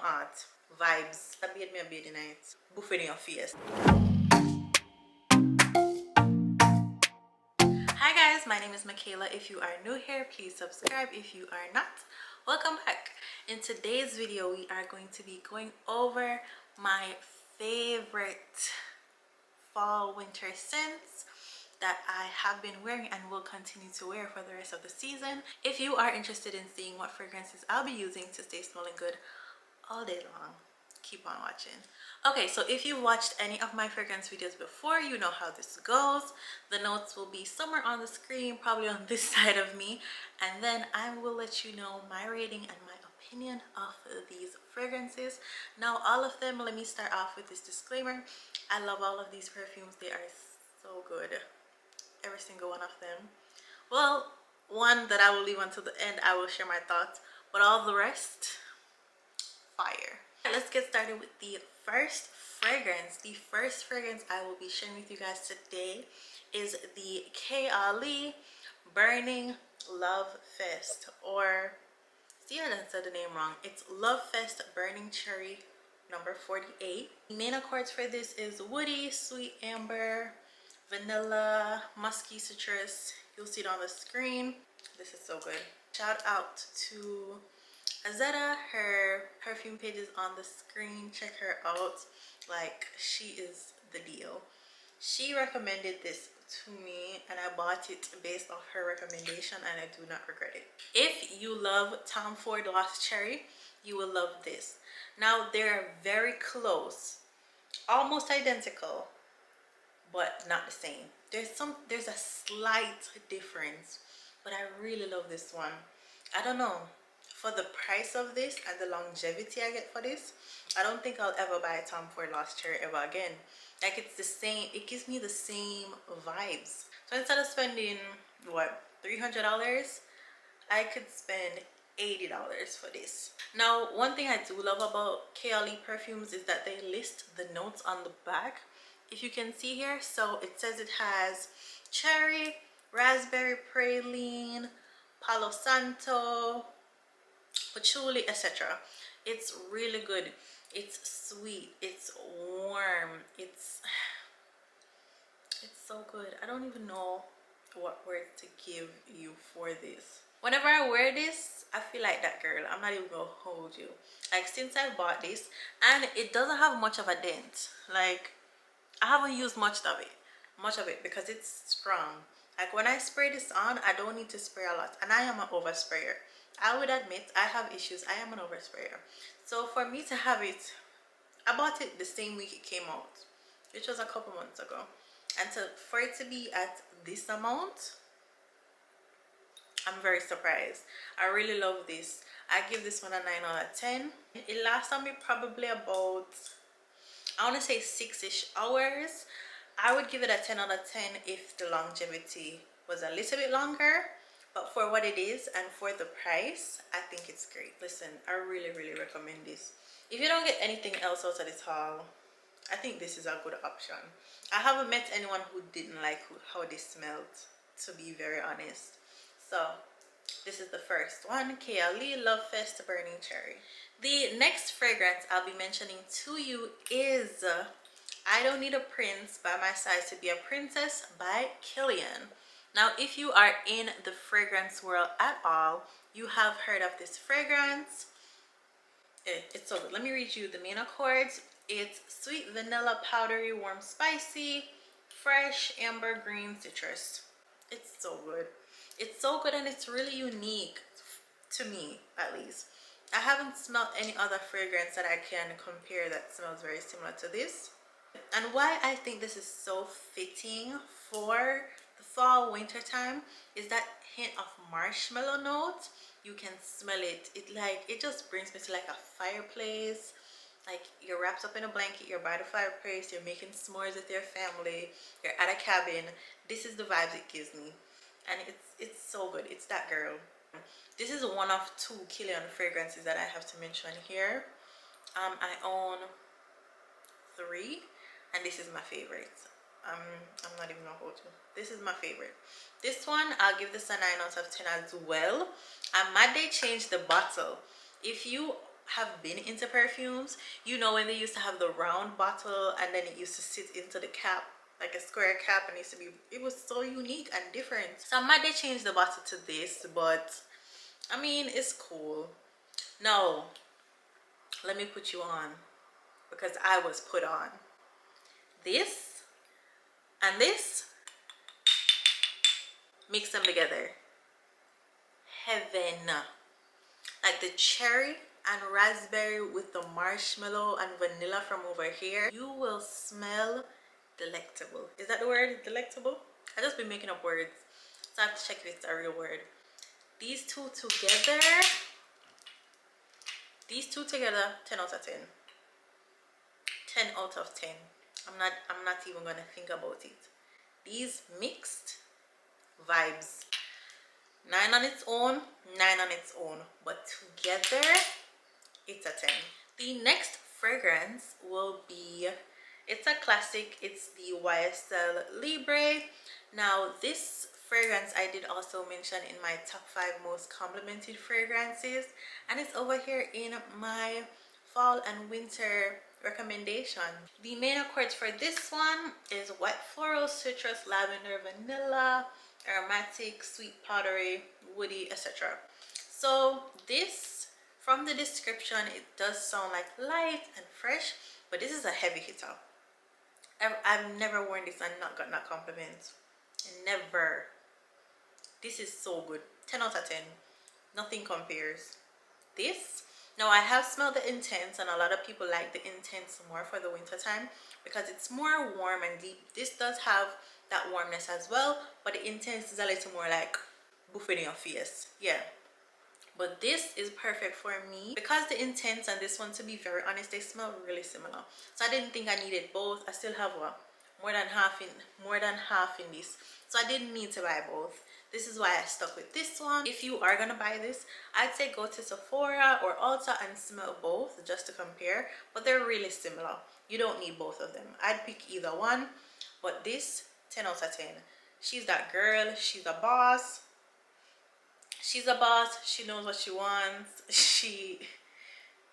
hot vibes. That made me a beauty night. Buffet in your face. Hi guys, my name is Michaela. If you are new here, please subscribe. If you are not, welcome back. In today's video, we are going to be going over my favorite fall winter scents that I have been wearing and will continue to wear for the rest of the season. If you are interested in seeing what fragrances I'll be using to stay smelling good all day long, keep on watching. Okay, so if you've watched any of my fragrance videos before, you know how this goes. The notes will be somewhere on the screen, probably on this side of me, and then I will let you know my rating and my opinion of these fragrances. Now, all of them, let me start off with this disclaimer. I love all of these perfumes. They are so good, every single one of them. Well, one that I will leave until the end, I will share my thoughts, but all the rest, fire. Let's get started with the first fragrance. The first fragrance I will be sharing with you guys today is the Kayali Burning Love Fest, or see, I done said the name wrong. It's Love Fest Burning Cherry number 48. The main accords for this is woody, sweet amber, vanilla, musky citrus. You'll see it on the screen. This is so good. Shout out to Azetta. Her perfume page is on the screen. Check her out. Like, she is the deal. She recommended this to me and I bought it based off her recommendation, and I do not regret it. If you love Tom Ford Lost Cherry, you will love this. Now, they're very close, almost identical, but not the same. There's a slight difference, but I really love this one. I don't know, for the price of this and the longevity I get for this, I don't think I'll ever buy a Tom Ford Lost Cherry ever again. Like, it's the same, it gives me the same vibes. So instead of spending what, $300, I could spend $80 for this. Now, one thing I do love about Kayali perfumes is that they list the notes on the back, if you can see here. So it says it has cherry, raspberry praline, palo santo, patchouli, etc. It's really good. It's sweet, it's warm, it's so good. I don't even know what word to give you for this. Whenever I wear this, I feel like that girl. I'm not even gonna hold you. Like, since I bought this, and it doesn't have much of a dent. Like, I haven't used much of it because it's strong. Like, when I spray this on, I don't need to spray a lot, and I am an oversprayer. I would admit I have issues. I am an oversprayer. So for me to have it, I bought it the same week it came out, which was a couple months ago, and for it to be at this amount, I'm very surprised. I really love this. I give this one a 9 out of 10. It lasts on me probably about, I want to say 6-ish hours. I would give it a 10 out of 10 if the longevity was a little bit longer, but for what it is and for the price, I think it's great. Listen, I really recommend this. If you don't get anything else out of this haul, I think this is a good option. I haven't met anyone who didn't like how this smelled, to be very honest. So this is the first one, Kayali Love Fest Burning Cherry. The next fragrance I'll be mentioning to you is I Don't Need a Prince by My Side to Be a Princess by Kilian. Now, if you are in the fragrance world at all, you have heard of this fragrance. It's so good. Let me read you the main accords. It's sweet vanilla, powdery, warm, spicy, fresh, amber, green, citrus. It's so good. It's so good, and it's really unique to me, at least. I haven't smelled any other fragrance that I can compare that smells very similar to this. And why I think this is so fitting for the fall winter time is that hint of marshmallow note. You can smell it. It just brings me to like a fireplace. Like, you're wrapped up in a blanket, you're by the fireplace, you're making s'mores with your family, you're at a cabin. This is the vibes it gives me, and it's so good. It's that girl. This is one of 2 Kilian fragrances that I have to mention here. I own 3, and this is my favorite. I'm not even gonna hold you. This is my favorite. This one, I'll give this a 9 out of 10 as well. I might they change the bottle. If you have been into perfumes, you know, when they used to have the round bottle and then it used to sit into the cap like a square cap, and it was so unique and different. So I might they change the bottle to this, but I mean, it's cool. Now let me put you on, because I was put on. This and this, mix them together, heaven. Like the cherry and raspberry with the marshmallow and vanilla from over here, you will smell delectable. Is that the word, delectable? I just been making up words, so I have to check if it's a real word. These two together, 10 out of 10. 10 out of 10. I'm not even gonna think about it. These mixed vibes, 9 on its own, 9 on its own, but together it's a 10. The next fragrance will be, it's a classic, it's the YSL Libre. Now this fragrance I did also mention in my top 5 most complimented fragrances, and it's over here in my fall and winter recommendation. The main accords for this one is wet floral, citrus, lavender, vanilla, aromatic, sweet, powdery, woody, etc. So this, from the description, it does sound like light and fresh, but this is a heavy hitter. I've never worn this and not gotten a compliment. Never. This is so good. 10 out of 10. Nothing compares. This, now I have smelled the Intense, and a lot of people like the Intense more for the winter time because it's more warm and deep. This does have that warmness as well, but the Intense is a little more like buffet in your face. Yeah, but this is perfect for me because the Intense and this one, to be very honest, they smell really similar. So I didn't think I needed both. I still have more than half in this, so I didn't need to buy both. This is why I stuck with this one. If you are gonna buy this, I'd say go to Sephora or Ulta and smell both just to compare, but they're really similar. You don't need both of them. I'd pick either one, but this, 10 out of 10. She's that girl. She's a boss. She knows what she wants.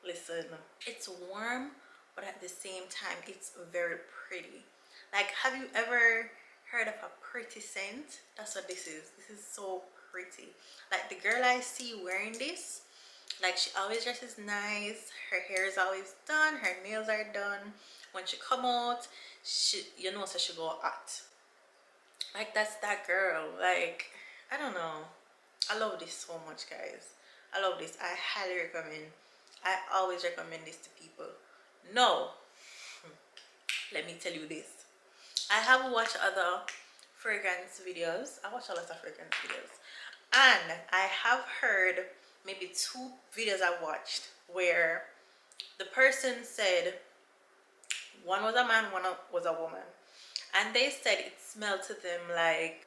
Listen, it's warm, but at the same time it's very pretty. Like, have you ever heard of a pretty scent? That's what this is. This is so pretty. Like, the girl I see wearing this, like, she always dresses nice, her hair is always done, her nails are done. When she come out, you know, so she go hot. Like, that's that girl. Like, I don't know, I love this so much, guys. I love this. I highly recommend. I always recommend this to people. No, let me tell you this. I have watched other fragrance videos. I watch a lot of fragrance videos, and I have heard maybe 2 videos I watched where the person said, one was a man, one was a woman, and they said it smelled to them like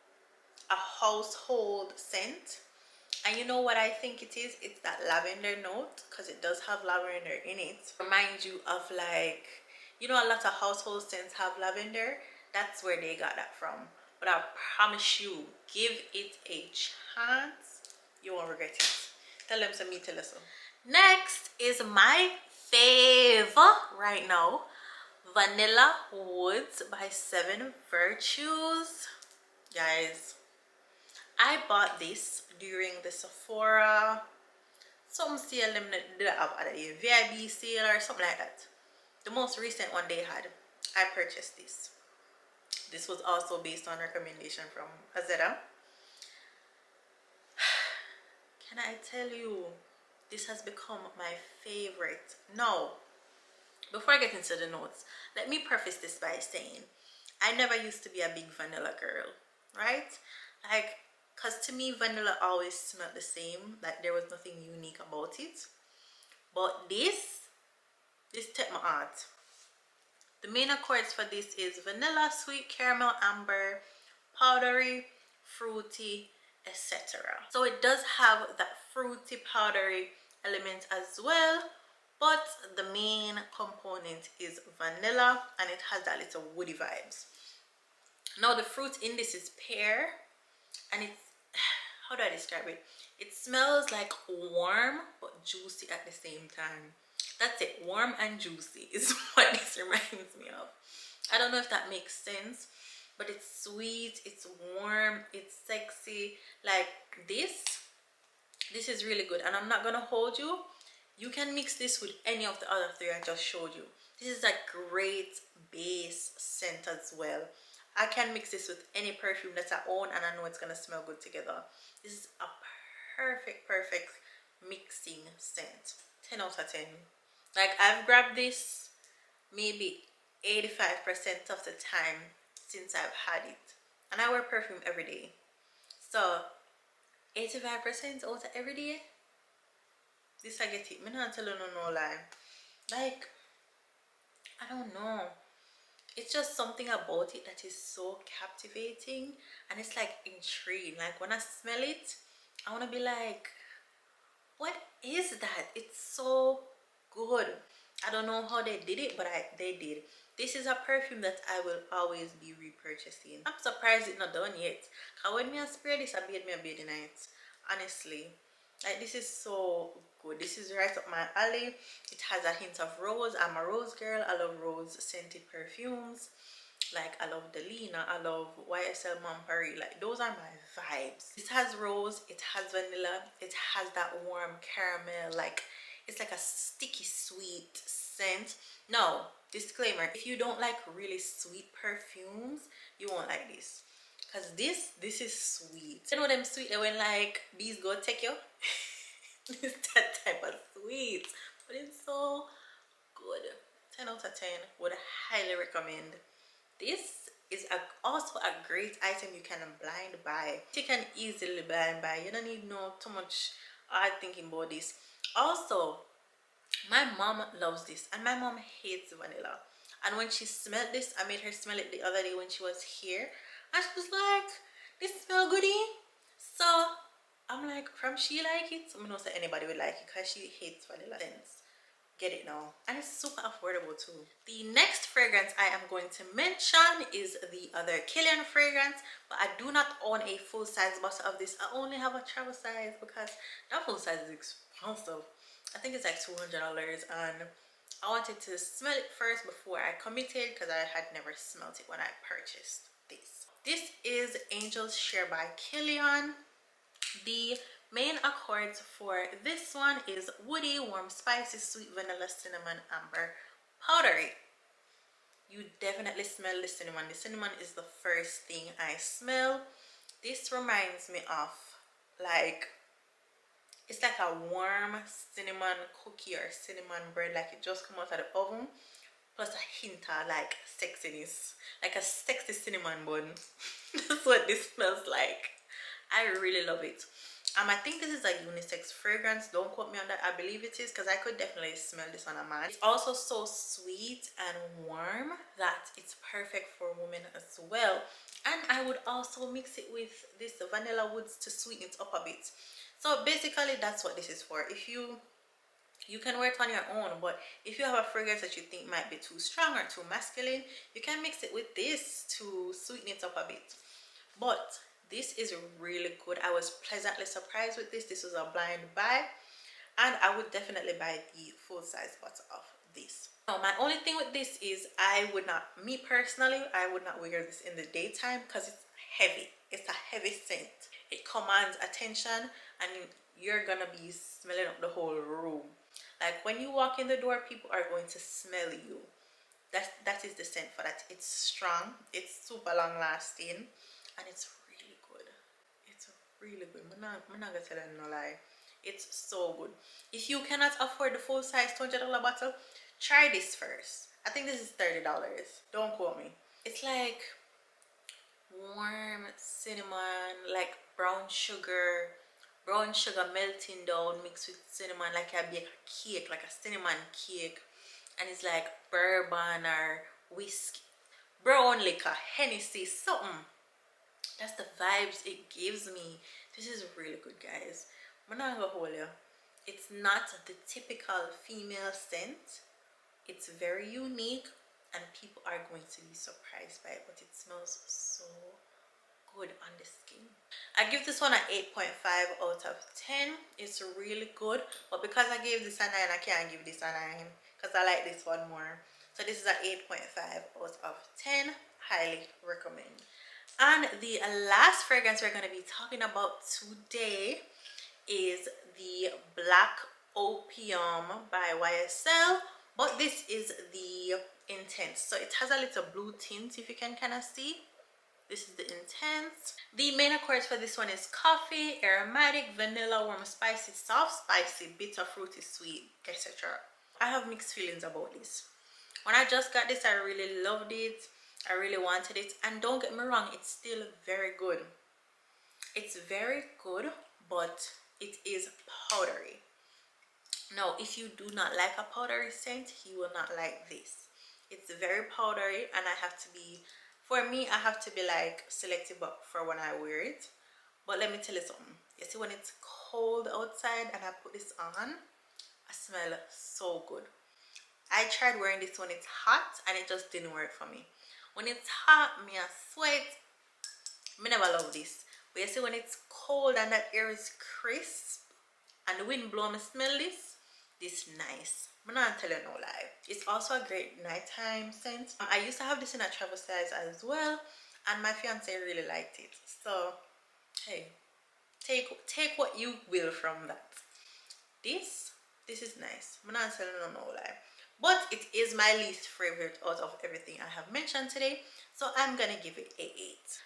a household scent. And you know what I think it is? It's that lavender note, because it does have lavender in it. Reminds you of, like, you know, a lot of household scents have lavender. That's where they got that from. But I promise you, give it a chance, you won't regret it. Tell them some, me tell us so. Next is my fave right now, Vanilla Woods by 7 Virtues. Guys, I bought this during the Sephora, some sale them did have at a VIB sale or something like that. The most recent one they had, I purchased this. This was also based on recommendation from Azeda. Can I tell you, this has become my favorite. Now, before I get into the notes, let me preface this by saying I never used to be a big vanilla girl, right? Like, because to me, vanilla always smelled the same. Like, there was nothing unique about it. But this took my heart. The main accords for this is vanilla, sweet caramel, amber, powdery, fruity, etc. So it does have that fruity, powdery element as well, but the main component is vanilla, and it has that little woody vibes. Now, the fruit in this is pear, and it's, how do I describe it? It smells like warm but juicy at the same time. That's it. Warm and juicy is what this reminds me of. I don't know if that makes sense, but it's sweet, it's warm, it's sexy. Like this is really good. And I'm not gonna hold you. You can mix this with any of the other three I just showed you. This is a great base scent as well. I can mix this with any perfume that I own and I know it's gonna smell good together. This is a perfect mixing scent. 10 out of 10. Like, I've grabbed this maybe 85% of the time since I've had it, and I wear perfume every day, so 85% out of every day, this I get it. Me not tell you no lie. Like, I don't know, it's just something about it that is so captivating, and it's like intriguing. Like, when I smell it, I want to be like, what is that? It's so good. I don't know how they did it, but they did. This is a perfume that I will always be repurchasing. I'm surprised it's not done yet. Cause when me a spray this, I bathe me a bathing night. Honestly, like, this is so good. This is right up my alley. It has a hint of rose. I'm a rose girl. I love rose scented perfumes. Like, I love Delina, I love YSL Mont Paris. Like, those are my vibes. It has rose, it has vanilla, it has that warm caramel. Like, it's like a sticky sweet scent. No, disclaimer, if you don't like really sweet perfumes, you won't like this, because this is sweet. You know them sweet that when like bees go take you. It's that type of sweet, but it's so good. 10 out of 10. Would highly recommend. This is also a great item you can blind buy. You can easily blind buy. You don't need no too much hard thinking about this. Also, my mom loves this, and my mom hates vanilla. And when she smelled this, I made her smell it the other day when she was here, and she was like, "This smell goody." So I'm like, from she like it, I'm not say anybody would like it, because she hates vanilla scents. Get it now, and it's super affordable too. The next fragrance I am going to mention is the other Kilian fragrance, but I do not own a full-size bottle of this. I only have a travel size because that full size is expensive. I think it's like $200, and I wanted to smell it first before I committed because I had never smelled it when I purchased this. This is Angel's Share by Kilian. The main accords for this one is woody, warm, spicy, sweet, vanilla, cinnamon, amber, powdery. You definitely smell the cinnamon. The cinnamon is the first thing I smell. This reminds me of, like, it's like a warm cinnamon cookie or cinnamon bread, like it just come out of the oven, plus a hint of like sexiness, like a sexy cinnamon bun. That's what this smells like. I really love it. I think this is a unisex fragrance. Don't quote me on that. I believe it is, because I could definitely smell this on a man. It's also so sweet and warm that it's perfect for women as well. And I would also mix it with this vanilla woods to sweeten it up a bit. So basically that's what this is for. If you can wear it on your own, but if you have a fragrance that you think might be too strong or too masculine, you can mix it with this to sweeten it up a bit. But this is really good. I was pleasantly surprised with this. This was a blind buy, and I would definitely buy the full-size bottle of this. Now, my only thing with this is me personally, I would not wear this in the daytime because it's heavy. It's a heavy scent. It commands attention, and you're gonna be smelling up the whole room. Like, when you walk in the door, people are going to smell you. That is the scent for that. It's strong, it's super long lasting, and it's really good. It's really good. I'm not gonna tell you no lie. It's so good. If you cannot afford the full size $200 bottle, try this first. I think this is $30. Don't quote me. It's like warm cinnamon, like brown sugar melting down mixed with cinnamon, like I bake a cake, like a cinnamon cake. And it's like bourbon or whiskey, brown liquor, Hennessy, something. That's the vibes it gives me. This is really good, guys. I'm not gonna hold you. It's not the typical female scent. It's very unique, and people are going to be surprised by it, but it smells so good on the skin. I give this one an 8.5 out of 10. It's really good, but because I gave this a 9, I can't give this a 9 because I like this one more. So this is an 8.5 out of 10. Highly recommend. And the last fragrance we're going to be talking about today is the Black Opium by YSL, but this is the Intense. So it has a little blue tint, if you can kind of see. This is the Intense. The main accords for this one is coffee, aromatic, vanilla, warm, spicy, soft, spicy, bitter, fruity, sweet, etc. I have mixed feelings about this. When I just got this, I really loved it. I really wanted it, and don't get me wrong, it's still very good. It's very good, but it is powdery. Now, if you do not like a powdery scent, you will not like this. It's very powdery, and I have to be, for me, I have to be like selective for when I wear it. But let me tell you something. You see, when it's cold outside and I put this on, I smell so good. I tried wearing this when it's hot and it just didn't work for me. When it's hot, me I sweat. Me never love this. But you see, when it's cold and that air is crisp and the wind blow, me smell this. This nice. I'm not telling no lie. It's also a great nighttime scent. I used to have this in a travel size as well, and my fiance really liked it. So hey, take what you will from that. This is nice. I'm not telling no lie. But it is my least favorite out of everything I have mentioned today, so I'm gonna give it a 8.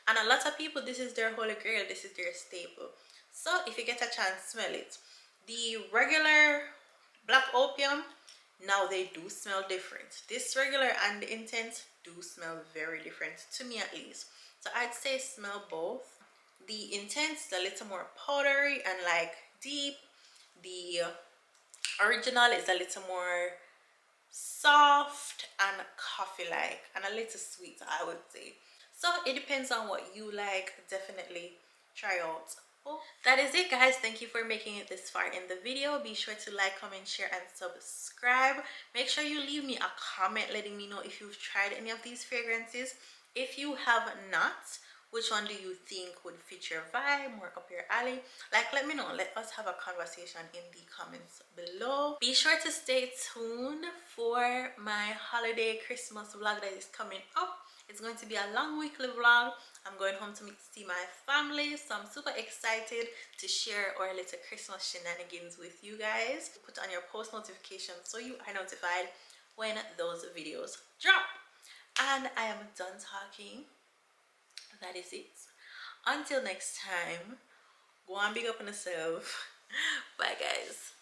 And a lot of people, this is their holy grail, this is their staple. So if you get a chance, smell it. The regular Black Opium, now they do smell different. This regular and the Intense do smell very different, to me at least. So I'd say smell both. The Intense is a little more powdery and like deep. The original is a little more soft and coffee like and a little sweet, I would say. So it depends on what you like. Definitely try out. Oh, that is it, guys. Thank you for making it this far in the video. Be sure to like, comment, share, and subscribe. Make sure you leave me a comment letting me know if you've tried any of these fragrances. If you have not, which one do you think would fit your vibe, more up your alley? Like, let me know. Let us have a conversation in the comments below. Be sure to stay tuned for my holiday Christmas vlog that is coming up. It's going to be a long weekly vlog. I'm going home to see my family, so I'm super excited to share our little Christmas shenanigans with you guys. Put on your post notifications so you are notified when those videos drop. And I am done talking. That is it. Until next time, go and big up on yourself. Bye, guys.